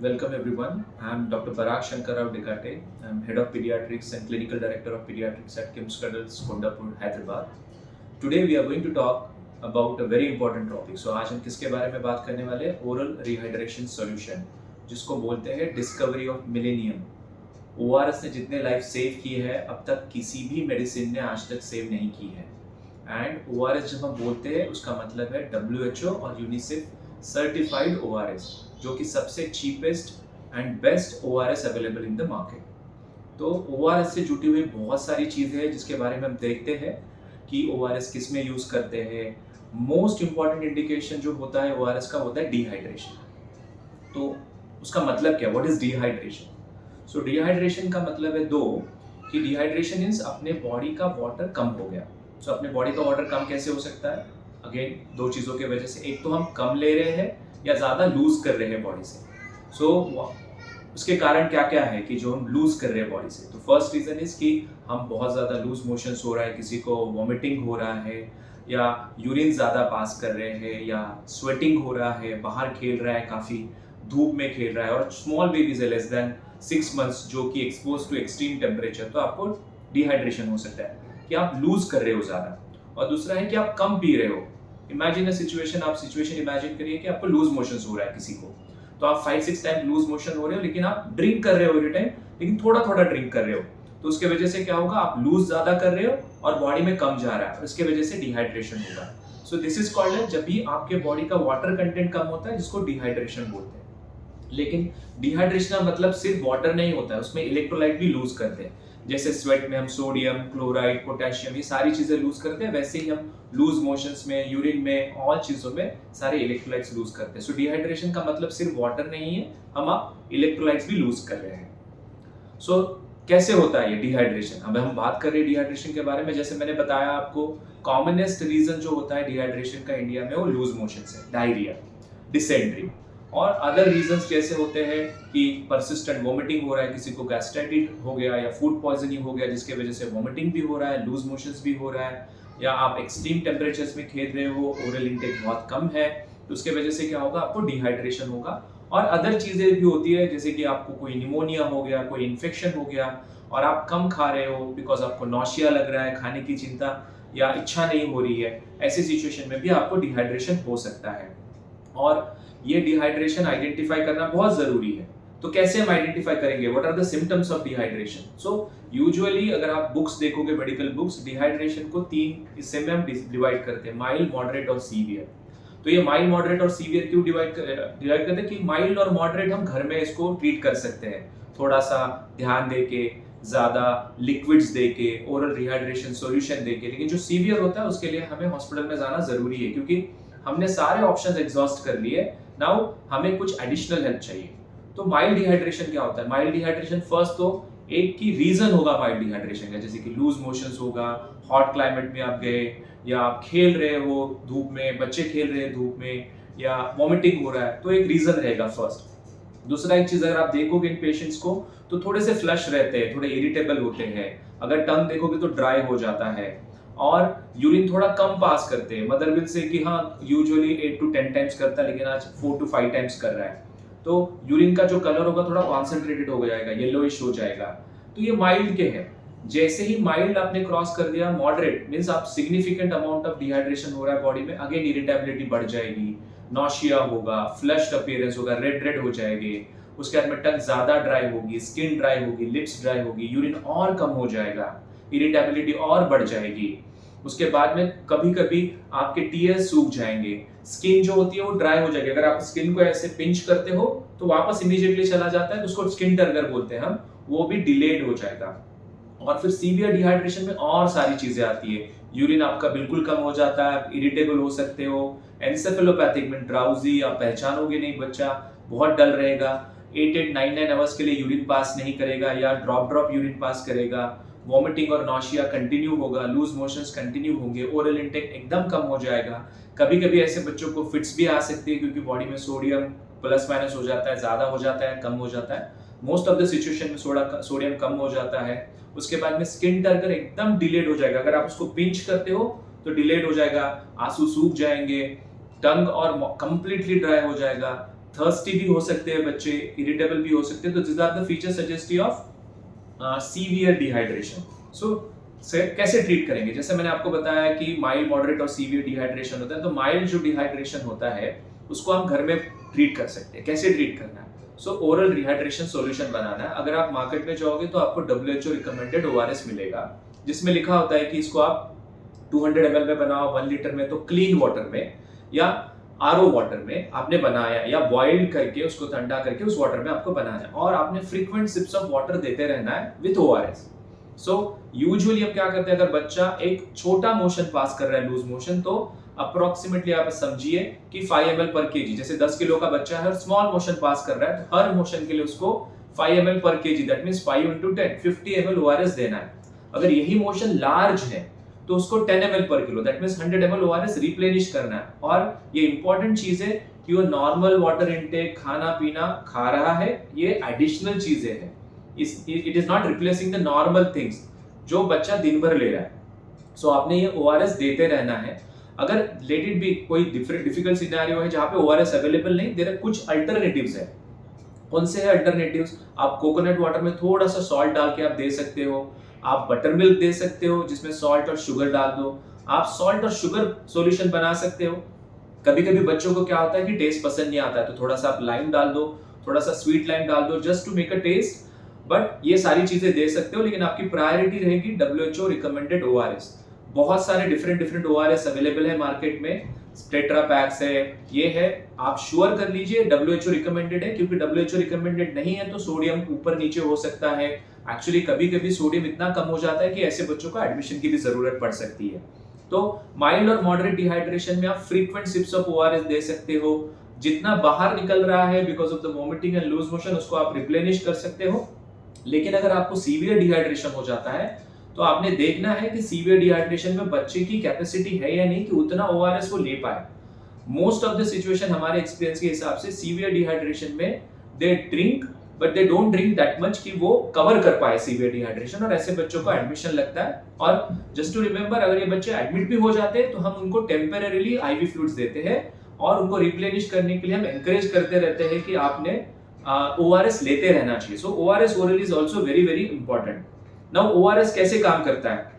Welcome everyone. I'm Dr. Parag Shankar Rao Dekate. I'm Head of Pediatrics and Clinical Director of Pediatrics at KIMS Cuddles, Kondapur, Hyderabad. Today we are going to talk about a very important topic. So आज हम किसके बारे में बात करने वाले हैं? Oral Rehydration Solution, जिसको बोलते हैं Discovery of Millennium. ORS ने जितने लाइफ सेव की है अब तक किसी भी मेडिसिन ने आज तक सेव नहीं की है. एंड ORS जब हम बोलते हैं उसका मतलब है WHO और यूनिसेफ सर्टिफाइड ORS, जो कि सबसे cheapest and best ORS available in the market. तो ORS से जुटी हुई बहुत सारी चीज़ें हैं जिसके बारे में हम देखते हैं कि ORS किस में यूज़ करते हैं. मोस्ट इम्पॉर्टेंट इंडिकेशन जो होता है ORS का होता है डिहाइड्रेशन. तो उसका मतलब क्या, what is dehydration? So dehydration का मतलब है कि डिहाइड्रेशन मीन्स अपने बॉडी का वाटर कम हो गया. सो अपने बॉडी का वाटर कम कैसे हो सकता है? अगेन दो चीज़ों की वजह से. एक तो हम कम ले रहे हैं या ज़्यादा लूज कर रहे हैं बॉडी से. सो उसके कारण क्या क्या है कि जो हम लूज कर रहे हैं बॉडी से. तो फर्स्ट रीज़न इज कि हम बहुत ज़्यादा लूज मोशंस हो रहा है, किसी को वॉमिटिंग हो रहा है, या यूरिन ज़्यादा पास कर रहे हैं, या स्वेटिंग हो रहा है, बाहर खेल रहा है, काफ़ी धूप में खेल रहा है, और स्मॉल बेबीज है लेस देन 6 months जो कि एक्सपोज टू एक्सट्रीम टेम्परेचर. तो आपको डिहाइड्रेशन हो सकता है कि आप लूज कर रहे हो ज़्यादा. और दूसरा है कि आप कम पी रहे हो. इमेजिन अ सिचुएशन, आप सिचुएशन इमेजिन करिए कि आपको लूज मोशंस हो रहा है किसी को. तो आप 5-6 टाइम लूज मोशन हो रहे हो, लेकिन आप ड्रिंक कर रहे हो एवरी टाइम, लेकिन थोड़ा थोड़ा ड्रिंक कर रहे हो. तो उसके वजह से क्या होगा, आप लूज ज्यादा कर रहे हो और बॉडी में कम जा रहा है, उसके वजह से डिहाइड्रेशन होगा. सो दिस इज कॉल्ड, जब भी आपके बॉडी का वाटर कंटेंट कम होता है, जिसको डिहाइड्रेशन बोलते हैं. लेकिन डिहाइड्रेशन का मतलब सिर्फ वाटर नहीं होता है, उसमें इलेक्ट्रोलाइट भी लूज करते हैं. जैसे स्वेट में हम सोडियम, क्लोराइड, पोटेशियम, ये सारी चीजें लूज करते हैं, वैसे ही हम लूज मोशंस में, यूरिन में, ऑल चीजों में सारे इलेक्ट्रोलाइट्स लूज करते हैं. सो डिहाइड्रेशन का मतलब सिर्फ वाटर नहीं है, हम आप इलेक्ट्रोलाइट्स भी लूज कर रहे हैं. सो कैसे होता है ये डिहाइड्रेशन? अब हम बात कर रहे हैं डिहाइड्रेशन के बारे में. जैसे मैंने बताया आपको, कॉमनेस्ट रीजन जो होता है डिहाइड्रेशन का इंडिया में, वो लूज मोशन है, डायरिया, डिसेंट्री. और अदर रीजंस कैसे होते हैं कि परसिस्टेंट वोमिटिंग हो रहा है, किसी को गैस्ट्राइटिस हो गया या फूड पॉइजनिंग हो गया जिसके वजह से वोमिटिंग भी हो रहा है, लूज मोशंस भी हो रहा है, या आप एक्सट्रीम टेम्परेचर्स में खेल रहे हो, ओरल इंटेक बहुत कम है, तो उसके वजह से क्या होगा, आपको डिहाइड्रेशन होगा. और अदर चीजें भी होती है, जैसे कि आपको कोई निमोनिया हो गया, कोई इन्फेक्शन हो गया, और आप कम खा रहे हो बिकॉज आपको नौशिया लग रहा है, खाने की चिंता या इच्छा नहीं हो रही है. ऐसी सिचुएशन में भी आपको डिहाइड्रेशन हो सकता है. और ये डिहाइड्रेशन आइडेंटिफाई करना बहुत जरूरी है. तो कैसे हम आइडेंटिफाई करेंगे, what are the symptoms of dehydration? So usually अगर आप बुक्स देखोगे, मेडिकल बुक्स, डिहाइड्रेशन को 3 हिस्से में हम डिवाइड करते हैं, माइल्ड, मॉडरेट और सीवियर. तो ये माइल्ड, मॉडरेट और सीवियर क्यों डिवाइड करते हैं? कि माइल्ड और मॉडरेट हम घर में इसको ट्रीट कर सकते हैं, थोड़ा सा ध्यान देके, ज्यादा लिक्विड्स देके, ओरल रिहाइड्रेशन सॉल्यूशन देके. लेकिन जो सीवियर होता है उसके लिए हमें हॉस्पिटल में जाना जरूरी है, क्योंकि हमने सारे ऑप्शंस एग्जॉस्ट कर लिए. नाउ हमें कुछ एडिशनल हेल्प चाहिए. तो माइल्ड डिहाइड्रेशन क्या होता है? माइल्ड डिहाइड्रेशन, फर्स्ट तो एक की रीजन होगा माइल्ड डिहाइड्रेशन का, जैसे कि लूज मोशंस होगा, हॉट क्लाइमेट में आप गए, या आप खेल रहे हो धूप में, बच्चे खेल रहे हैं धूप में, या वॉमिटिंग हो रहा है, तो एक रीजन रहेगा फर्स्ट. दूसरा एक चीज, अगर आप देखोगे इन पेशेंट्स को तो थोड़े से फ्लश रहते हैं, थोड़े इरिटेबल होते हैं. अगर टंग देखोगे तो ड्राई हो जाता है, और यूरिन थोड़ा कम पास करते हैं. मदर विल से कि हाँ यूजुअली 8 to 10 टाइम्स करता है, लेकिन आज 4 to 5 टाइम्स कर रहा है. तो यूरिन का जो कलर होगा थोड़ा कॉन्सेंट्रेटेड हो जाएगा, येलोइश हो जाएगा. तो ये माइल्ड के हैं. जैसे ही माइल्ड आपने क्रॉस कर दिया, मॉडरेट मींस आप सिग्निफिकेंट अमाउंट ऑफ डिहाइड्रेशन हो रहा है बॉडी में, अगेन इरिटेबिलिटी बढ़ जाएगी, नॉशिया होगा, फ्लश्ड अपीयरेंस होगा, रेड रेड हो जाएगी. उसके बाद में टंग ज्यादा ड्राई होगी, स्किन ड्राई होगी, लिप्स ड्राई होगी, यूरिन और कम हो जाएगा, इरिटेबिलिटी और बढ़ जाएगी. उसके बाद में कभी कभी आपके टीयर्स सूख जाएंगे, स्किन जो होती है वो ड्राई हो जाएगी. अगर आप स्किन को ऐसे पिंच करते हो तो वापस इमीडिएटली चला जाता है, उसको स्किन टर्गर बोलते हैं हम, वो भी डिलेड हो जाएगा. और फिर सीवियर डिहाइड्रेशन में और सारी चीजें आती है. यूरिन आपका बिल्कुल कम हो जाता है, आप इरिटेबल हो सकते हो. एंसेफेलोपैथिक में ड्राउजी, आप पहचानोगे नहीं, बच्चा बहुत डल रहेगा, 8-8, 9-9 आवर्स के लिए यूरिन पास नहीं करेगा, या ड्रॉप यूरिन पास करेगा. वॉमिटिंग और नॉशिया कंटिन्यू होगा, लूज मोशंस कंटिन्यू होंगे, ओरल इंटेक एकदम कम हो जाएगा. कभी कभी ऐसे बच्चों को फिट्स भी आ सकती है, क्योंकि बॉडी में सोडियम प्लस माइनस हो जाता है, ज्यादा हो जाता है, कम हो जाता है. मोस्ट ऑफ द सिचुएशन में सोडियम कम हो जाता है. उसके बाद में स्किन टर्गर एकदम डिलेड हो जाएगा. अगर आप उसको पिंच करते हो तो डिलेड हो जाएगा, आंसू सूख जाएंगे, टंग और कंप्लीटली ड्राई हो जाएगा, थर्स्टी भी हो सकते हैं बच्चे, इरिटेबल भी हो सकते हैं, तो this are the feature suggestive of severe dehydration. So कैसे ट्रीट करेंगे, जैसे मैंने आपको बताया कि माइल्ड, मॉडरेट और सीवियर डिहाइड्रेशन होता है। तो माइल्ड जो डिहाइड्रेशन होता है उसको हम घर में ट्रीट कर सकते हैं। कैसे ट्रीट करना है? सो ओरल रिहाइड्रेशन सॉल्यूशन बनाना है। अगर आप मार्केट में जाओगे तो आपको WHO रिकमेंडेड ORS मिलेगा, जिसमें लिखा होता है कि इसको आप 200 ml में बनाओ, 1 लीटर में, तो क्लीन वाटर में या RO वाटर में आपने बनाया, या बॉइल्ड करके उसको ठंडा करके उस वाटर में आपको बनाना है, और आपने फ्रीक्वेंट सिप्स ऑफ वाटर देते रहना है विथ ORS। सो यूजुअली अब क्या करते हैं, अगर बच्चा एक छोटा मोशन पास कर रहा है, लूज मोशन, तो अप्रोक्सीमेटली आप समझिए कि 5 ml पर केजी, जैसे 10 किलो का बच्चा है और स्मॉल मोशन पास कर रहा है, तो हर मोशन के लिए उसको 5 ml पर KG, that means 5 into 10, 50 ml ORS देना है। अगर यही मोशन लार्ज है तो उसको 10 ml पर kilo, that means 100 ml ORS replenish करना है। और ये इंपॉर्टेंट चीज है कि वो नॉर्मल वाटर इनटेक, खाना पीना खा रहा है, ये एडिशनल चीजें हैं, it is not replacing the normal things जो बच्चा दिन भर ले रहा है। सो आपने ये ORS देते रहना है। अगर लेट इट बी कोई डिफिकल्ट सिनेरियो है जहां पे ORS अवेलेबल नहीं, देयर आर कुछ अल्टरनेटिव्स है। कौन से है अल्टरनेटिव्स? आप कोकोनट वाटर में थोड़ा सा सॉल्ट डाल के आप दे सकते हो, आप बटर मिल्क दे सकते हो जिसमें सॉल्ट और शुगर डाल दो, आप सॉल्ट और शुगर सॉल्यूशन बना सकते हो। कभी कभी बच्चों को क्या होता है कि टेस्ट पसंद नहीं आता है, तो थोड़ा सा आप लाइम डाल दो, थोड़ा सा स्वीट लाइम डाल दो, just to make a taste. But ये सारी चीजें दे सकते हो, लेकिन आपकी प्रायोरिटी रहेगी WHO रिकमेंडेड ORS। बहुत सारे डिफरेंट ORS अवेलेबल है मार्केट में, टेट्रा पैक्स है, ये है, आप श्योर कर लीजिए WHO रिकमेंडेड है, क्योंकि WHO रिकमेंडेड नहीं है तो सोडियम ऊपर नीचे हो सकता है। एक्चुअली कभी कभी सोडियम इतना कम हो जाता है कि ऐसे बच्चों को एडमिशन की भी जरूरत पड़ सकती है। तो माइल्ड और मॉडरेट डिहाइड्रेशन में आप फ्रीक्वेंट सिप्स ऑफ ORS दे सकते हो। जितना बाहर निकल रहा है because of the vomiting and loose motion, उसको आप रिप्लेनिश कर सकते हो। लेकिन अगर आपको सीवियर डिहाइड्रेशन हो जाता है तो आपने देखना है कि सीवियर डिहाइड्रेशन में बच्चे की कैपेसिटी है या नहीं कि उतना ORS वो ले पाए। मोस्ट ऑफ द सिचुएशन हमारे एक्सपीरियंस के हिसाब से सीवियर डिहाइड्रेशन में they drink but they don't drink that much कि वो कवर कर पाए सीवियर डिहाइड्रेशन, और ऐसे बच्चों को एडमिशन लगता है। और जस्ट टू रिमेंबर, अगर ये बच्चे एडमिट भी हो जाते हैं तो हम उनको टेम्परेरीली IV फ्लूइड्स देते हैं और उनको रिप्लेनिश करने के लिए हम एनकरेज करते रहते हैं कि आपने ORS लेते रहना चाहिए। सो ORS oral is also very very important. Now ORS कैसे काम करता है?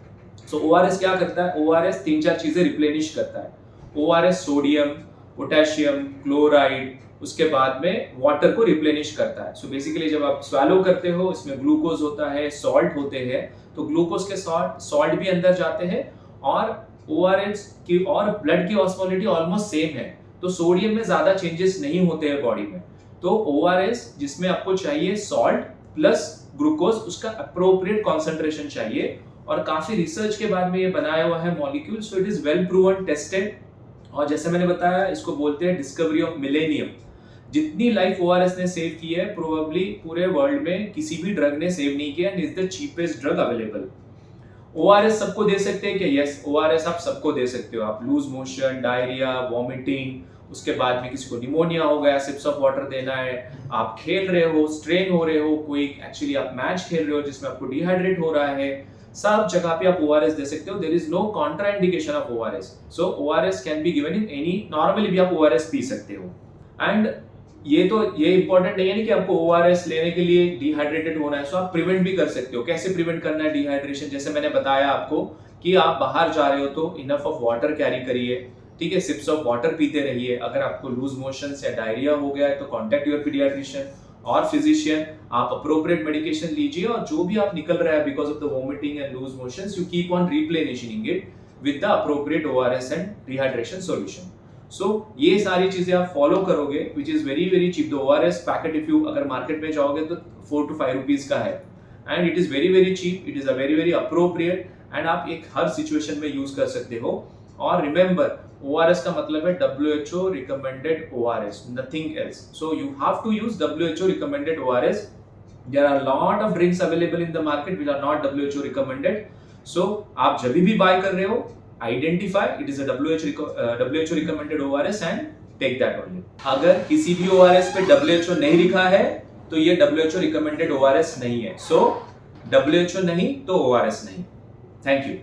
सो ORS क्या करता है? ORS 3-4 चीजें रिप्लेनिश करता है। ORS सोडियम, पोटेशियम, क्लोराइड, उसके बाद में वाटर को रिप्लेनिश करता है। सो बेसिकली जब आप स्वैलो करते हो, इसमें ग्लूकोज होता है, सॉल्ट होते हैं, तो ग्लूकोज के सॉल्ट भी अंदर जाते हैं, और ORS की और ब्लड की ऑस्मोलिटी ऑलमोस्ट सेम है, तो सोडियम में ज्यादा चेंजेस नहीं होते हैं बॉडी में। तो ORS जिसमें आपको चाहिए सॉल्ट प्लस ग्लूकोज, उसका अप्रोप्रिएट कॉन्सेंट्रेशन चाहिए, और काफी रिसर्च के बाद में ये बनाया हुआ है molecule. So it is well proven, tested, और जैसे मैंने बताया इसको बोलते हैं डिस्कवरी ऑफ मिलेनियम। जितनी लाइफ ORS ने सेव की है प्रोबेबली पूरे वर्ल्ड में किसी भी ड्रग ने सेव नहीं किया, and is the cheapest drug available. ORS सबको दे सकते हैं क्या? यस, ORS आप सबको दे सकते हो। आप लूज मोशन, डायरिया, वॉमिटिंग, उसके बाद में किसी को निमोनिया हो गया, सिप्स ऑफ वाटर देना है, आप खेल रहे हो, स्ट्रेन हो रहे हो, कोई एक्चुअली आप मैच खेल रहे हो जिसमें आपको डिहाइड्रेट हो रहा है, सब जगह पे आप ORS दे सकते हो। There is no contraindication of ORS। So ORS can be given in any, normally भी आप ORS पी सकते हो। एंड ये इंपॉर्टेंट नहीं है ना कि आपको ORS लेने के लिए डिहाइड्रेटेड होना है। सो आप प्रिवेंट भी कर सकते हो। कैसे प्रिवेंट करना है डिहाइड्रेशन? जैसे मैंने बताया आपको कि आप बाहर जा रहे हो तो इनफ ऑफ वाटर कैरी करिए, ठीक है, सिप्स ऑफ वाटर पीते रहिए। अगर आपको लूज मोशंस या डायरिया हो गया है तो कॉन्टेक्ट योर पीडियाट्रिशियन और फिजिशियन, आप अप्रोप्रिएट मेडिकेशन लीजिए, और जो भी आप निकल रहा है because of the vomiting and loose motions, you keep on replenishing it with the appropriate ORS and dehydration solution. So ये सारी चीजें आप फॉलो करोगे, which is very very cheap. The ORS packet if you अगर market में जाओगे तो 4 to 5 rupees का है, and it is very very cheap, it is a very very appropriate, and आप एक हर सिचुएशन में यूज कर सकते हो। और रिमेंबर, ORS का मतलब है WHO recommended ORS, nothing else. So you have to use WHO recommended ORS. There are a lot of drinks available in the market which are not WHO recommended. So आप जब भी buy कर रहे हो, identify it is a WHO recommended ORS and take that only. अगर किसी भी ORS पे WHO नहीं लिखा है तो ये WHO recommended ORS नहीं है. So WHO नहीं तो ORS नहीं. Thank you.